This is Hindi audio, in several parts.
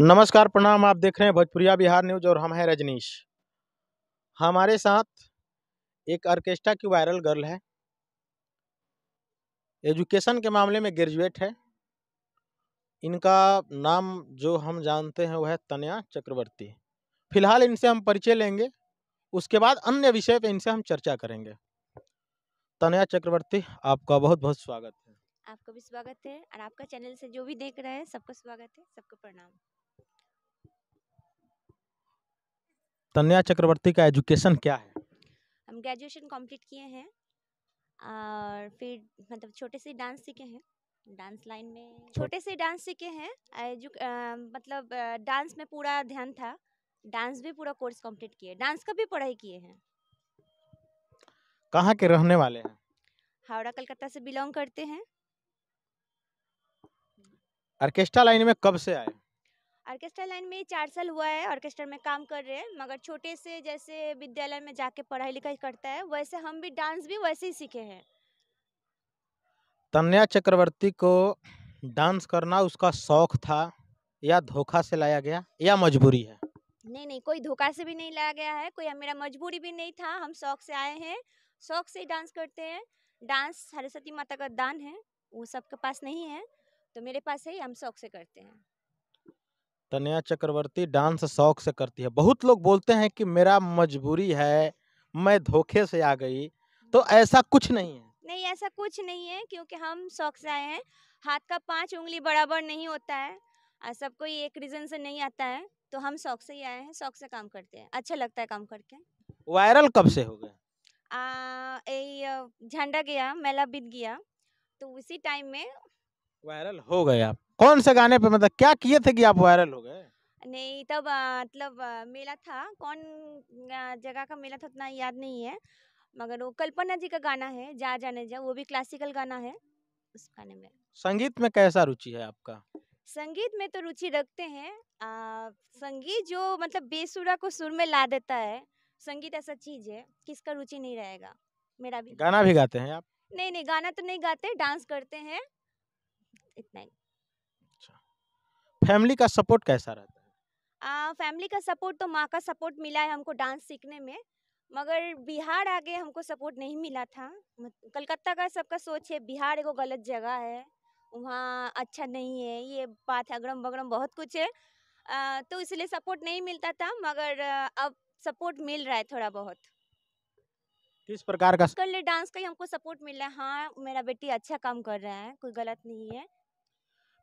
नमस्कार, प्रणाम। आप देख रहे हैं भोजपुरिया बिहार न्यूज़ और हम हैं रजनीश। हमारे साथ एक ऑर्केस्ट्रा की वायरल गर्ल है, एजुकेशन के मामले में ग्रेजुएट है। इनका नाम जो हम जानते हैं वह है तनया चक्रवर्ती। फिलहाल इनसे हम परिचय लेंगे, उसके बाद अन्य विषय पे इनसे हम चर्चा करेंगे। तनया चक्रवर्ती, आपका बहुत बहुत स्वागत है। आपका भी स्वागत है और आपका चैनल से जो भी देख रहे हैं सबका स्वागत है, सबको प्रणाम। तनया चक्रवर्ती का एजुकेशन क्या है? हम ग्रेजुएशन कंप्लीट किए हैं और फिर मतलब छोटे से डांस सीखे हैं। डांस लाइन में छोटे से डांस सीखे हैं। मतलब डांस में पूरा ध्यान था। डांस भी पूरा कोर्स कंप्लीट किए, डांस का भी पढ़ाई किए हैं। कहाँ के रहने वाले हैं? हावड़ा कलकत्ता से बिलोंग करते हैं। ऑर्केस्ट्रा लाइन में कब से आए? ऑर्केस्ट्रा लाइन में 4 साल हुआ है, ऑर्केस्ट्रा में काम कर रहे हैं। मगर छोटे से जैसे विद्यालय में जाके पढ़ाई लिखाई करता है वैसे हम भी डांस भी वैसे ही सीखे हैं। तन्या चक्रवर्ती को डांस करना उसका शौक था या धोखा से लाया गया या मजबूरी है? नहीं नहीं, कोई धोखा से भी नहीं लाया गया है, कोई मेरा मजबूरी भी नहीं था। हम शौक से आए हैं, शौक से ही डांस करते हैं। डांस सरस्वती माता का दान है, वो सबके पास नहीं है, तो मेरे पास है, हम शौक से करते हैं। तन्या चक्रवर्ती डांस शौक से करती है। बहुत लोग बोलते हैं कि मेरा मजबूरी है, मैं धोखे से आ गई, तो ऐसा कुछ नहीं है। नहीं, ऐसा कुछ नहीं है, क्योंकि हम शौक से आए हैं। हाथ का 5 उंगली बराबर नहीं होता है और सबको एक रीजन से नहीं आता है, तो हम शौक से ही आए हैं, शौक से काम करते हैं, अच्छा लगता है काम करके। वायरल कब से हो गए? झंडा गया, मेला बीत गया, तो उसी टाइम में। वायरल हो गए आप कौन से गाने पे, मतलब क्या किए थे कि आप वायरल हो गए? नहीं, तब मतलब मेला था, कौन जगह का मेला था उतना याद नहीं है, मगर वो कल्पना जी का गाना है, जा जाने जा, वो भी क्लासिकल गाना है। उस गाने में संगीत में कैसा रुचि है आपका? संगीत में तो रुचि रखते हैं। संगीत जो मतलब बेसुरा को सुर में ला देता है, संगीत ऐसा चीज है, किसका रुचि नहीं रहेगा। मेरा भी है। गाना भी गाते हैं आप? नहीं नहीं, गाना तो नहीं गाते, डांस करते हैं, इतना ही। अच्छा। फैमिली का सपोर्ट कैसा रहता है? फैमिली का सपोर्ट तो माँ का सपोर्ट मिला है हमको डांस सीखने में, मगर बिहार आगे हमको सपोर्ट नहीं मिला था। कलकत्ता का सबका सोच है बिहार एगो गलत जगह है, वहाँ अच्छा नहीं है, ये बात है, अगड़म बगड़म बहुत कुछ है। तो इसलिए सपोर्ट नहीं मिलता था, मगर अब सपोर्ट मिल रहा है थोड़ा बहुत। किस प्रकार का? कर ले डांस का ही हमको सपोर्ट मिल रहा है। हाँ, मेरा बेटी अच्छा काम कर रहा है, कोई गलत नहीं है।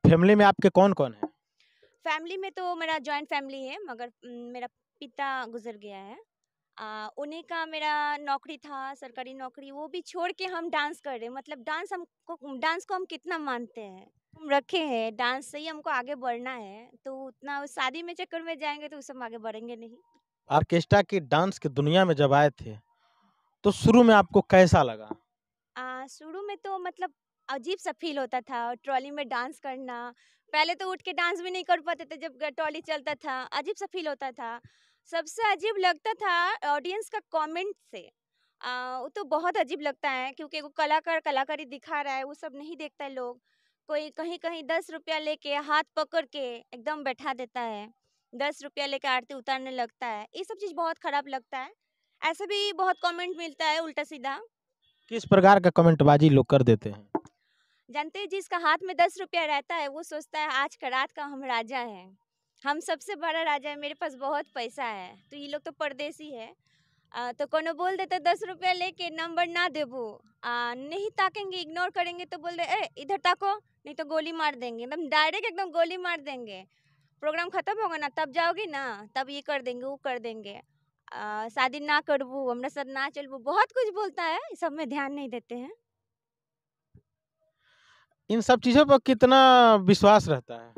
फैमिली में आपके कौन कौन है? फैमिली में तो मेरा जॉइंट फैमिली है, मगर मेरा पिता गुजर गया है। उन्हीं का मेरा नौकरी था, सरकारी नौकरी, वो भी छोड़ के हम डांस कर रहे हैं। मतलब डांस को हम कितना मानते हैं, हम रखे हैं, डांस से ही हमको आगे बढ़ना है, तो उतना उस शादी में चक्कर में जाएंगे तो उस हम आगे बढ़ेंगे नहीं। ऑर्केस्ट्रा की डांस की दुनिया में जब आए थे तो शुरू में आपको कैसा लगा? शुरू में तो मतलब अजीब सा फील होता था, ट्रॉली में डांस करना। पहले तो उठ के डांस भी नहीं कर पाते थे, जब ट्रॉली चलता था अजीब सा फील होता था। सबसे अजीब लगता था ऑडियंस का कमेंट से। वो तो बहुत अजीब लगता है, क्योंकि वो कलाकार कलाकारी दिखा रहा है, वो सब नहीं देखता है लोग। कोई कहीं कहीं 10 रुपया लेके हाथ पकड़ के एकदम बैठा देता है, 10 रुपया लेके आरती उतारने लगता है, ये सब चीज़ बहुत खराब लगता है। ऐसा भी बहुत कमेंट मिलता है उल्टा सीधा। किस प्रकार का कमेंटबाजी लोग कर देते हैं? जानते हैं, जिसका हाथ में 10 रुपया रहता है वो सोचता है आज का रात का हम राजा हैं, हम सबसे बड़ा राजा है, मेरे पास बहुत पैसा है। तो ये लोग तो परदेसी है। तो कोनो बोल देते 10 रुपया लेके नंबर ना देबो, नहीं ताकेंगे, इग्नोर करेंगे, तो बोल दे ए इधर ताको, नहीं तो गोली मार देंगे, एकदम डायरेक्ट एकदम गोली मार देंगे। प्रोग्राम खत्म होगा ना, तब जाओगी ना, तब ये कर देंगे वो कर देंगे, शादी ना करबू, हमरा साथ ना चलबू, बहुत कुछ बोलता है, ये सब में ध्यान नहीं देते हैं। इन सब चीज़ों पर कितना विश्वास रहता है?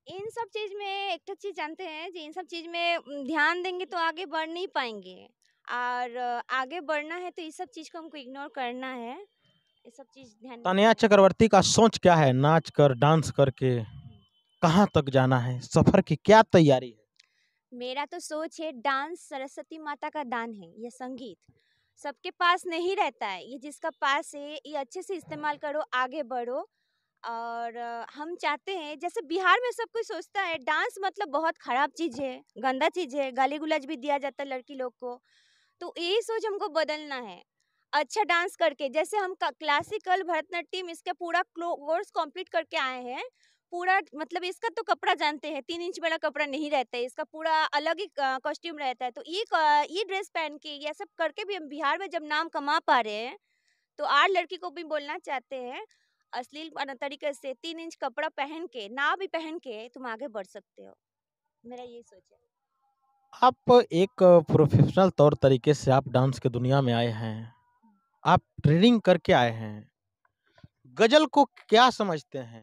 इन सब चीज में एक तो चीज जानते हैं जी, इन सब चीज में ध्यान देंगे तो आगे बढ़ नहीं पाएंगे, और आगे बढ़ना है तो इस सब चीज को हमको इग्नोर करना है, ये सब चीज ध्यान में तन्या रखना है। चक्रवर्ती का सोच क्या है, नाच कर डांस करके कहाँ तक जाना है, सफर की क्या तैयारी है? मेरा तो सोच है, डांस सरस्वती माता का दान है, ये संगीत सबके पास नहीं रहता है, ये जिसका पास है ये अच्छे से इस्तेमाल करो, आगे बढ़ो। और हम चाहते हैं, जैसे बिहार में सब कोई सोचता है डांस मतलब बहुत खराब चीज़ है, गंदा चीज़ है, गाली-गलौज भी दिया जाता है लड़की लोग को। तो यही सोच हमको बदलना है। अच्छा डांस करके, जैसे हम क क्लासिकल, भरतनाट्यम इसका पूरा कोर्स कंप्लीट करके आए हैं। पूरा मतलब इसका तो कपड़ा जानते हैं, 3 इंच वाला कपड़ा नहीं रहता है, इसका पूरा अलग ही कॉस्ट्यूम रहता है। तो ये ड्रेस पहन के, ये सब करके भी हम बिहार में जब नाम कमा पा रहे हैं, तो और लड़की को भी बोलना चाहते हैं, अश्लील तरीके से 3 इंच कपड़ा पहन के, ना भी पहन के तुम आगे बढ़ सकते हो। मेरा ये सोच है। आप एक प्रोफ़ेशनल तौर तरीके से आप डांस की दुनिया में आए हैं। आप ट्रेनिंग करके आए हैं। गज़ल को क्या समझते हैं?